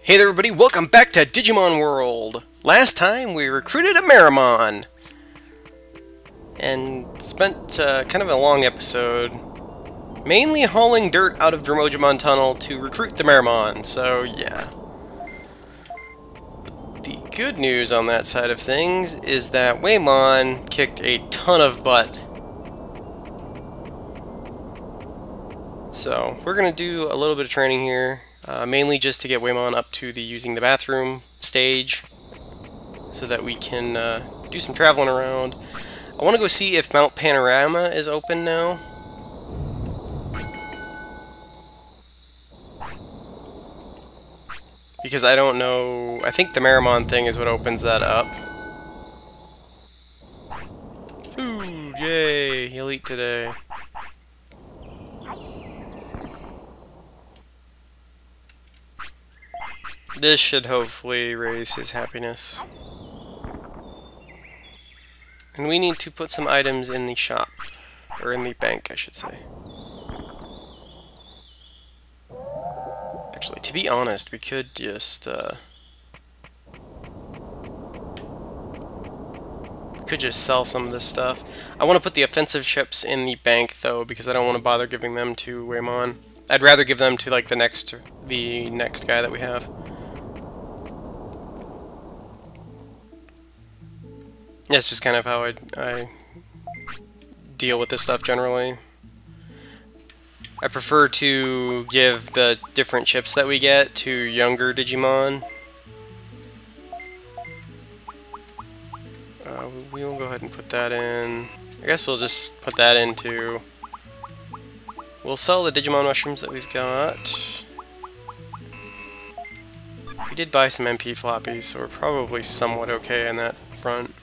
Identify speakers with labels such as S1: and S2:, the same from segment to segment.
S1: Hey there everybody, welcome back to Digimon World! Last time we recruited a Marimon! And spent kind of a long episode mainly hauling dirt out of Dromojimon Tunnel to recruit the Marimon, so yeah. The good news on that side of things is that Waymon kicked a ton of butt. So, we're gonna do a little bit of training here. Mainly just to get Waymon up to the using the bathroom stage so that we can do some traveling around. I want to go see if Mount Panorama is open now. Because I don't know, I think the Marimon thing is what opens that up. Food! Yay! He'll eat today. This should hopefully raise his happiness. And we need to put some items in the shop. Or in the bank, I should say. Actually, to be honest, we could just sell some of this stuff. I want to put the offensive ships in the bank, though, because I don't want to bother giving them to Waymon. I'd rather give them to, like, the next guy that we have. That's just kind of how I deal with this stuff generally. I prefer to give the different chips that we get to younger Digimon. We will go ahead and put that in. I guess we'll just put that into... We'll sell the Digimon mushrooms that we've got. We did buy some MP floppies, so we're probably somewhat okay on that front.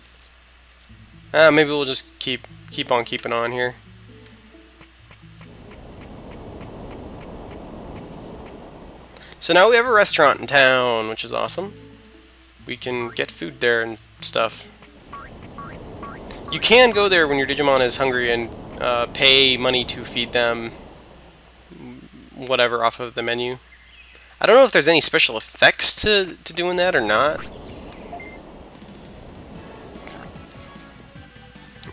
S1: Maybe we'll just keep on keeping on here. So now we have a restaurant in town, which is awesome. We can get food there and stuff. You can go there when your Digimon is hungry and pay money to feed them whatever off of the menu. I don't know if there's any special effects to doing that or not.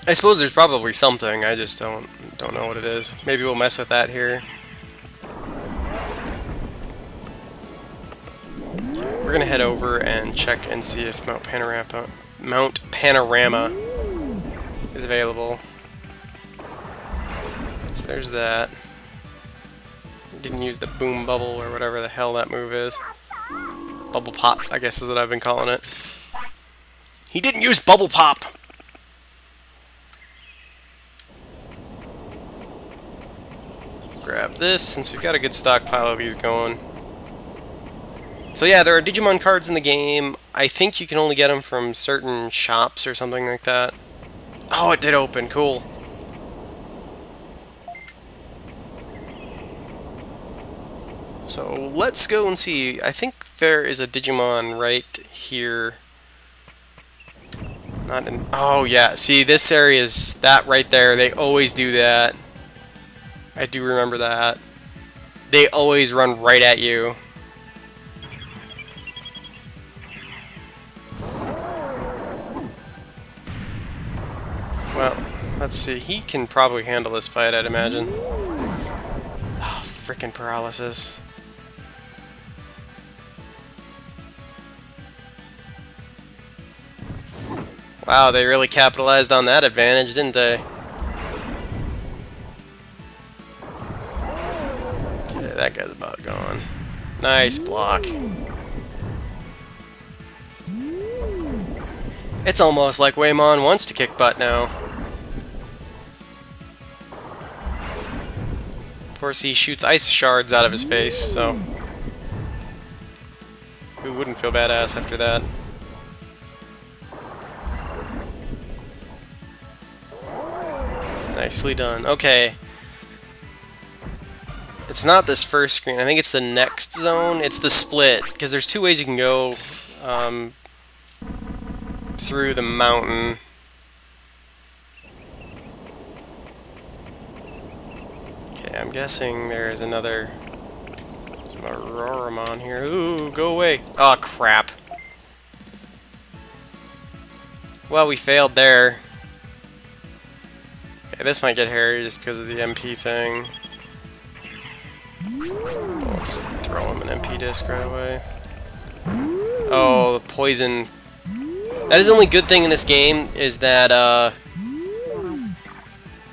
S1: I suppose there's probably something, I just don't know what it is. Maybe we'll mess with that here. We're gonna head over and check and see if Mount Panorama is available. So there's that. Didn't use the boom bubble or whatever the hell that move is. Bubble pop, I guess is what I've been calling it. He didn't use bubble pop! Grab this, since we've got a good stockpile of these going. So yeah, there are Digimon cards in the game. I think you can only get them from certain shops or something like that. Oh, it did open. Cool. So let's go and see. I think there is a Digimon right here. Not in... Oh yeah, see, this area is that right there. They always do that. I do remember that. They always run right at you. Well, let's see. He can probably handle this fight, I'd imagine. Oh, frickin' paralysis. Wow, they really capitalized on that advantage, didn't they? Okay, that guy's about gone. Nice block. It's almost like Waymon wants to kick butt now. Of course, he shoots ice shards out of his face, so... Who wouldn't feel badass after that? Nicely done. Okay. It's not this first screen. I think it's the next zone. It's the split, because there's two ways you can go through the mountain. Okay, I'm guessing there's another Some Auroramon here. Ooh, go away. Oh, crap. Well, we failed there. Okay, this might get hairy just because of the MP thing. Just throw him an MP disc right away. Oh, the poison. That is the only good thing in this game, is that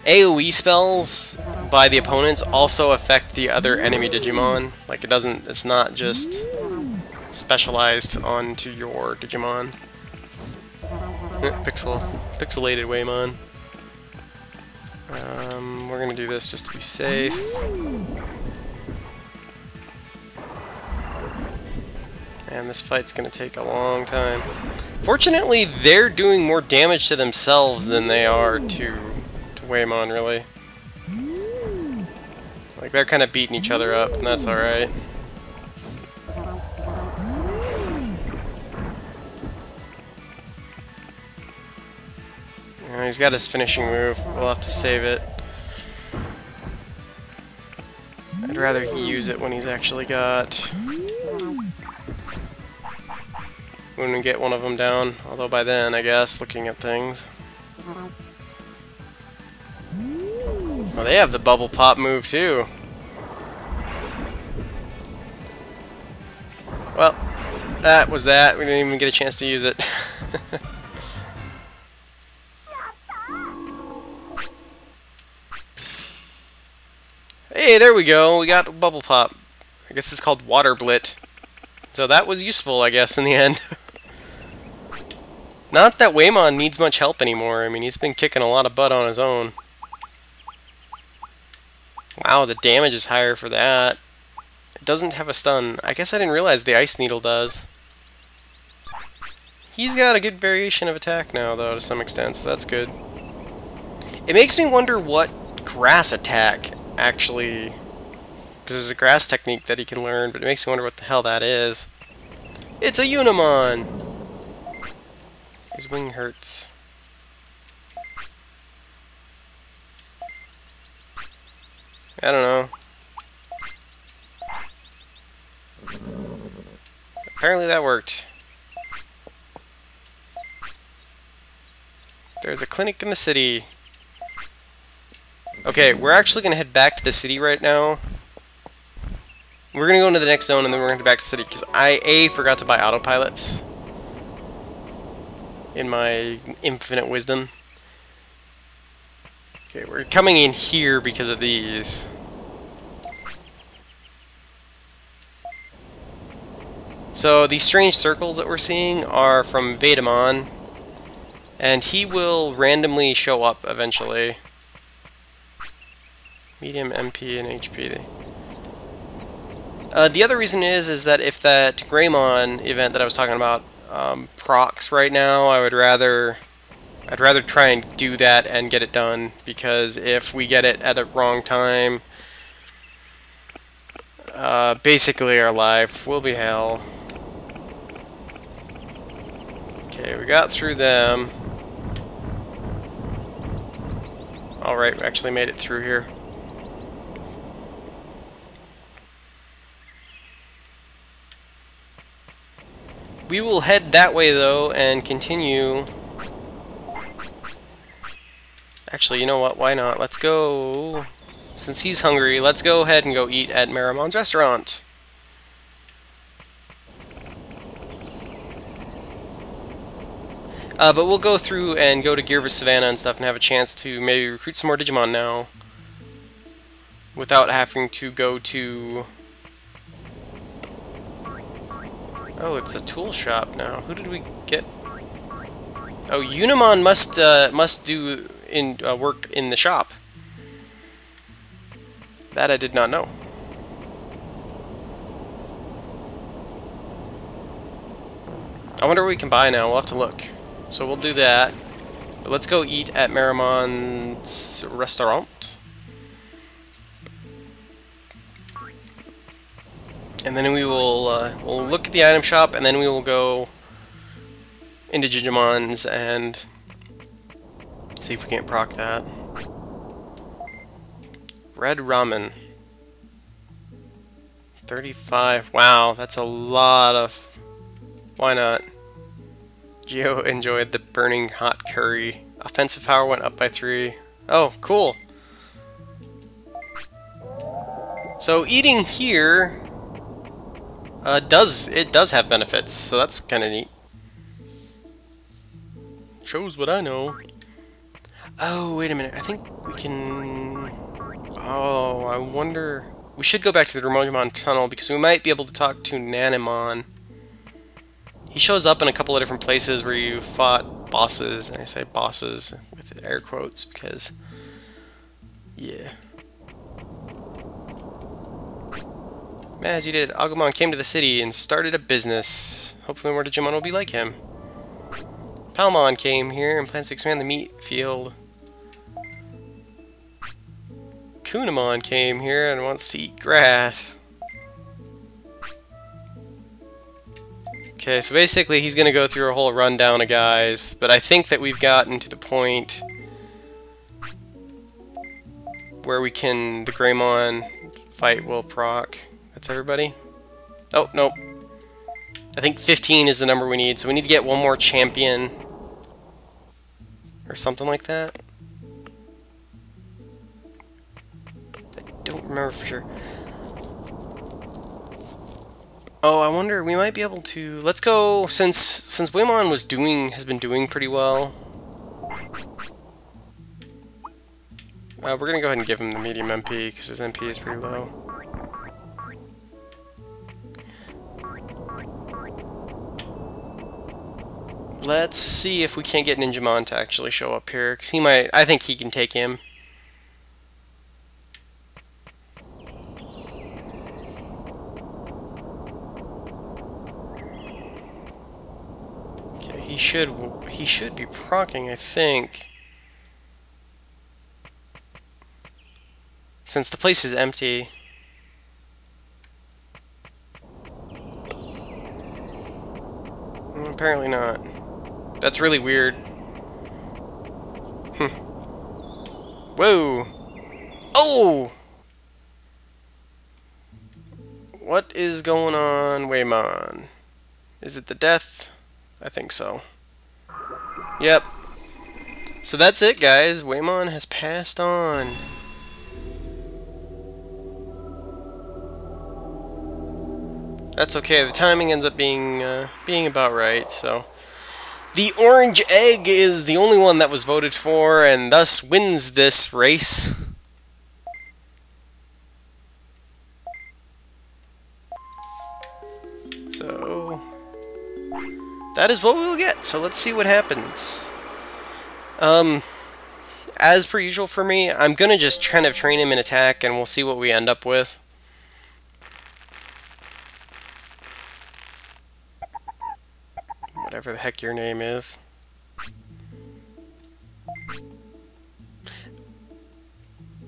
S1: AoE spells by the opponents also affect the other enemy Digimon. Like, it's not just specialized onto your Digimon. Pixelated Waymon. We're gonna do this just to be safe. And this fight's gonna take a long time. Fortunately, they're doing more damage to themselves than they are to Waymon, really. Like, they're kind of beating each other up, and that's alright. He's got his finishing move. We'll have to save it. I'd rather he use it when he's actually got... when we get one of them down. Although by then, I guess, looking at things. Well, they have the bubble pop move, too. Well, that was that. We didn't even get a chance to use it. Hey, there we go. We got bubble pop. I guess it's called water blit. So that was useful, I guess, in the end. Not that Waymon needs much help anymore. I mean, he's been kicking a lot of butt on his own. Wow, the damage is higher for that. It doesn't have a stun. I guess I didn't realize the Ice Needle does. He's got a good variation of attack now, though, to some extent, so that's good. It makes me wonder what grass attack actually... because there's a grass technique that he can learn, but it makes me wonder what the hell that is. It's a Unimon! His wing hurts. I don't know. Apparently that worked. There's a clinic in the city. Okay, we're actually going to head back to the city right now. We're going to go into the next zone and then we're going to head back to the city because I forgot to buy autopilots. In my infinite wisdom. Okay, we're coming in here because of these. So these strange circles that we're seeing are from Vedamon, and he will randomly show up eventually. Medium MP and HP. The other reason is that if that Greymon event that I was talking about procs right now, I'd rather try and do that and get it done, because if we get it at a wrong time, basically our life will be hell. Okay, we got through them. Alright, we actually made it through here. We will head that way, though, and continue... Actually, you know what? Why not? Let's go... Since he's hungry, let's go ahead and go eat at Maramon's restaurant. But we'll go through and go to Gearvis Savannah and stuff and have a chance to maybe recruit some more Digimon now. Without having to go to... Oh, it's a tool shop now. Who did we get? Oh, Unimon must do work in the shop. That I did not know. I wonder what we can buy now. We'll have to look. So we'll do that. But let's go eat at Maramon's restaurant. And then we will we'll look at the item shop, and then we will go into Digimon's and see if we can't proc that. Red ramen. 35. Wow, that's a lot of... Why not? Geo enjoyed the burning hot curry. Offensive power went up by 3. Oh, cool. So eating here does have benefits, so that's kind of neat. Shows what I know. Oh, wait a minute. I think we can... Oh, I wonder... We should go back to the Digimon Tunnel because we might be able to talk to Nanimon. He shows up in a couple of different places where you fought bosses, and I say bosses with air quotes because... Yeah. As you did, Agumon came to the city and started a business. Hopefully more Digimon will be like him. Palmon came here and plans to expand the meat field. Kunamon came here and wants to eat grass. Okay, so basically he's going to go through a whole rundown of guys, but I think that we've gotten to the point where we can, the Greymon fight will proc. That's everybody? Oh, nope. I think 15 is the number we need, so we need to get one more champion. Or something like that. I don't remember for sure. Oh, I wonder, we might be able to... Let's go, since Waymon has been doing pretty well. We're gonna go ahead and give him the medium MP, because his MP is pretty low. Let's see if we can't get Ninjamon to actually show up here, because he might... I think he can take him. Okay, he should be proccing, I think. Since the place is empty. Apparently not. That's really weird. Whoa! Oh! What is going on, Waymon? Is it the death? I think so. Yep. So that's it, guys. Waymon has passed on. That's okay. The timing ends up being about right, so... The orange egg is the only one that was voted for, and thus wins this race. So, that is what we'll get, so let's see what happens. As per usual for me, I'm gonna just kind of train him in attack, and we'll see what we end up with. Whatever the heck your name is.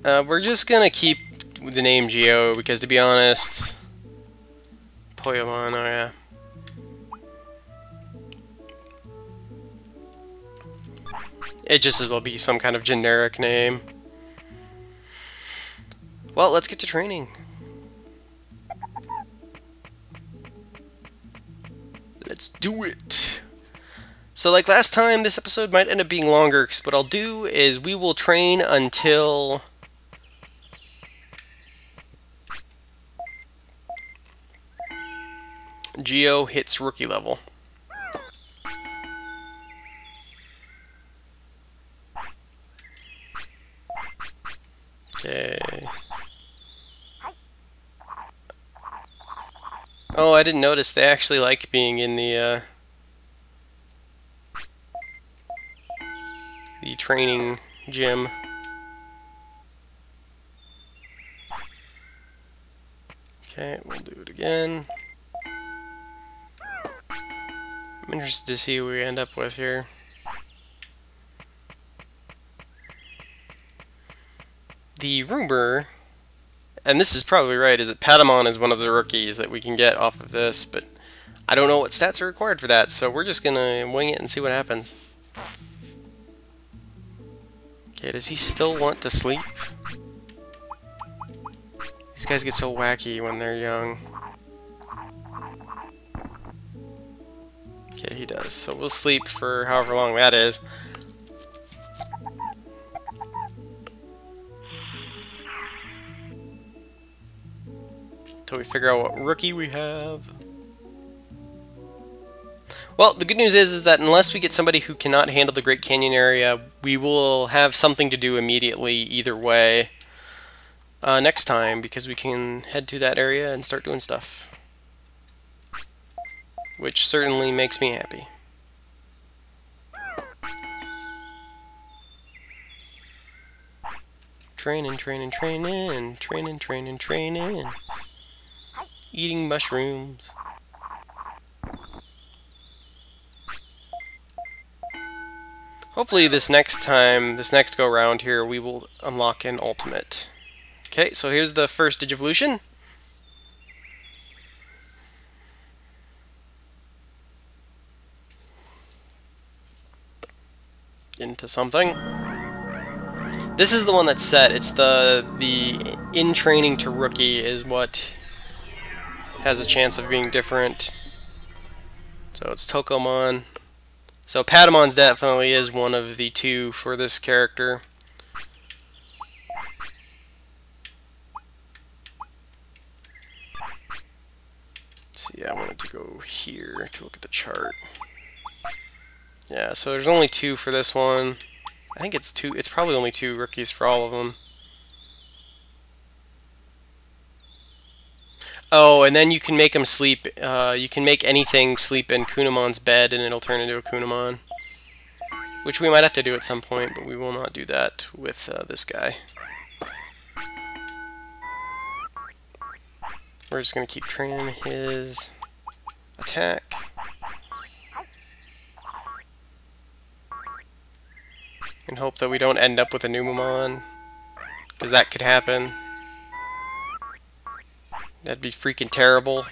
S1: We're just gonna keep the name Geo because, to be honest, Poyomon, oh yeah. It just as well be some kind of generic name. Well, let's get to training. Let's do it! So like last time, this episode might end up being longer, because what I'll do is we will train until... Geo hits rookie level. Okay. Oh, I didn't notice they actually like being in the training gym. Okay, we'll do it again. I'm interested to see what we end up with here. The rumor, and this is probably right, is that Patamon is one of the rookies that we can get off of this, but I don't know what stats are required for that, so we're just gonna wing it and see what happens. Okay, does he still want to sleep? These guys get so wacky when they're young. Okay, he does. So we'll sleep for however long that is. Until we figure out what rookie we have. Well, the good news is that unless we get somebody who cannot handle the Great Canyon area, we will have something to do immediately either way next time, because we can head to that area and start doing stuff. Which certainly makes me happy. Training, training, training, training, training, training. Eating mushrooms. Hopefully this next go round here, we will unlock an ultimate. Okay, so here's the first Digivolution. Into something. This is the one that's set. It's the in training to rookie is what has a chance of being different. So it's Tokomon. So Patamon's definitely is one of the two for this character. See, I wanted to go here to look at the chart. Yeah, so there's only two for this one. I think it's two. It's probably only two rookies for all of them. Oh, and then you can make them sleep. You can make anything sleep in Kunamon's bed, and it'll turn into a Kunamon. Which we might have to do at some point, but we will not do that with this guy. We're just going to keep training his attack. And hope that we don't end up with a Numemon, because that could happen. That'd be freaking terrible.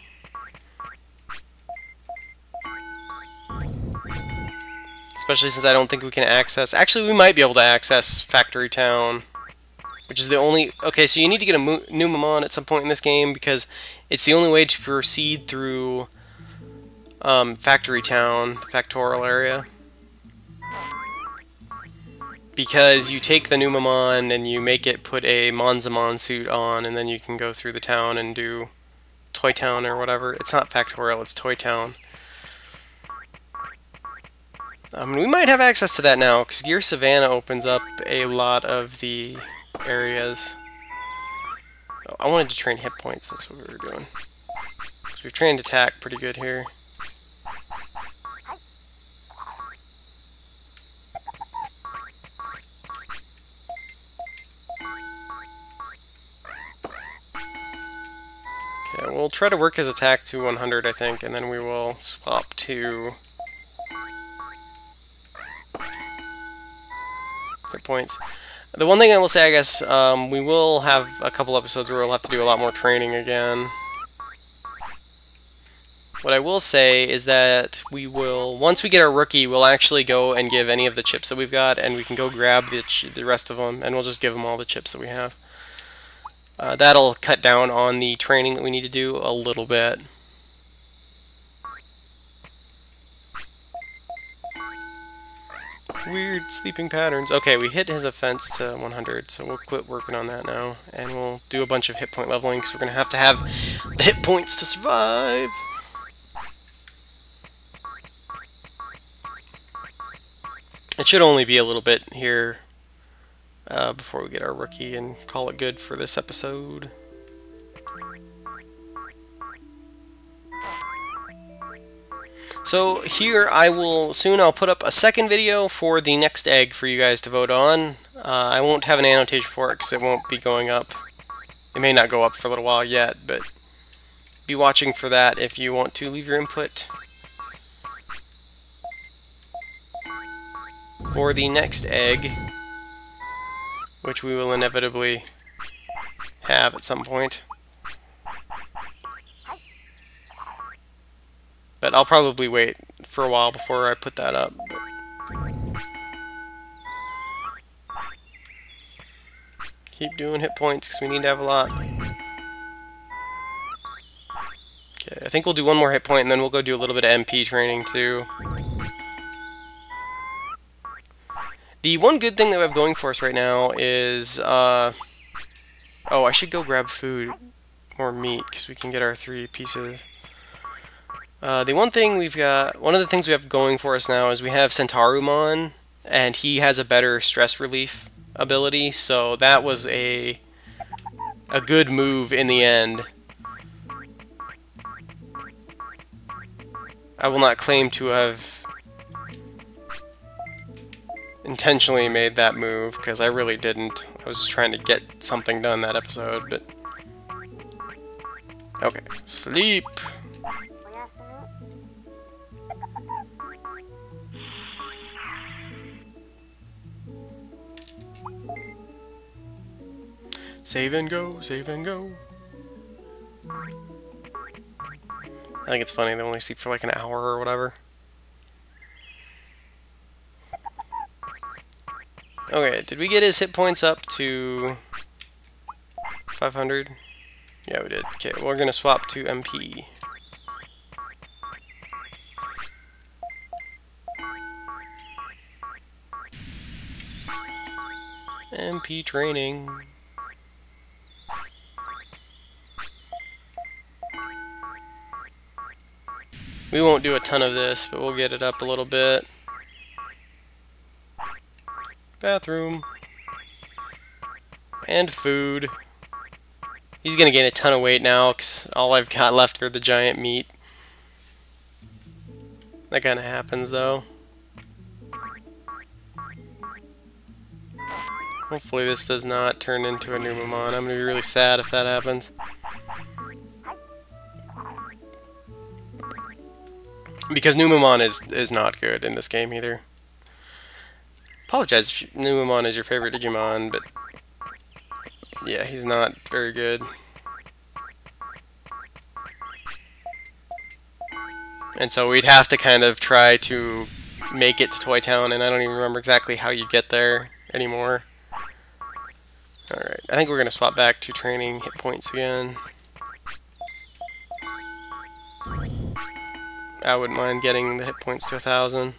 S1: Especially since I don't think we can access... Actually, we might be able to access Factory Town, which is the only... Okay, so you need to get a Numemon at some point in this game, because it's the only way to proceed through Factory Town, the Factorial area. Because you take the Numemon and you make it put a Monzamon suit on, and then you can go through the town and do Toy Town or whatever. It's not Factorial, it's Toy Town. We might have access to that now, because Gear Savannah opens up a lot of the areas. Oh, I wanted to train hit points, that's what we were doing. Because we've trained attack pretty good here. Okay, we'll try to work his attack to 100, I think, and then we will swap to hit points. The one thing I will say, I guess, we will have a couple episodes where we'll have to do a lot more training again. What I will say is that we will, once we get our rookie, we'll actually go and give any of the chips that we've got, and we can go grab the rest of them, and we'll just give them all the chips that we have. That'll cut down on the training that we need to do a little bit. Weird sleeping patterns. Okay, we hit his offense to 100, so we'll quit working on that now, and we'll do a bunch of hit point leveling, because we're going to have the hit points to survive. It should only be a little bit here before we get our rookie and call it good for this episode. So here I'll put up a second video for the next egg for you guys to vote on. I won't have an annotation for it because it won't be going up. It may not go up for a little while yet, but be watching for that if you want to leave your input for the next egg, which we will inevitably have at some point. But I'll probably wait for a while before I put that up. Keep doing hit points because we need to have a lot. Okay, I think we'll do one more hit point and then we'll go do a little bit of MP training too. The one good thing that we have going for us right now is, oh, I should go grab food or meat because we can get our 3 pieces. The one thing we've got, one of the things we have going for us now is we have Centarumon, and he has a better stress relief ability, so that was a good move in the end. I will not claim to have intentionally made that move, because I really didn't. I was just trying to get something done that episode, but... Okay, sleep! Save and go, save and go. I think it's funny, they only sleep for like an hour or whatever. Okay, did we get his hit points up to 500? Yeah, we did. Okay, well, we're gonna swap to MP. MP training. We won't do a ton of this, but we'll get it up a little bit. Bathroom. And food. He's gonna gain a ton of weight now, because all I've got left are the giant meat. That kinda happens, though. Hopefully this does not turn into a Numemon. I'm gonna be really sad if that happens. Because Numemon is not good in this game either. Apologize if Numemon is your favorite Digimon, but yeah, he's not very good. And so we'd have to kind of try to make it to Toy Town, and I don't even remember exactly how you get there anymore. Alright, I think we're going to swap back to training hit points again. I wouldn't mind getting the hit points to 1,000.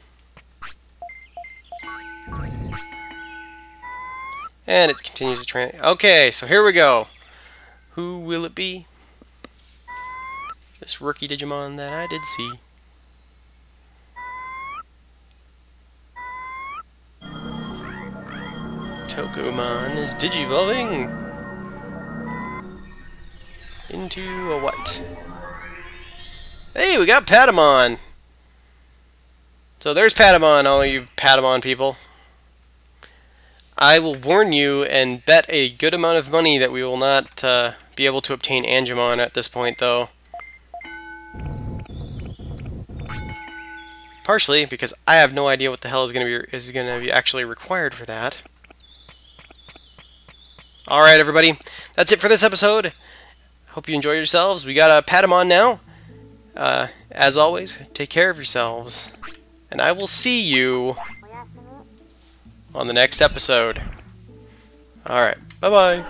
S1: And it continues to train. Okay, so here we go. Who will it be? This rookie Digimon that I did see. Tokumon is digivolving into a what? Hey, we got Patamon! So there's Patamon, all you Patamon people. I will warn you and bet a good amount of money that we will not be able to obtain Angemon at this point, though. Partially because I have no idea what the hell is going to be actually required for that. All right, everybody, that's it for this episode. Hope you enjoy yourselves. We got a Patamon now. As always, take care of yourselves, and I will see you on the next episode. All right, bye-bye.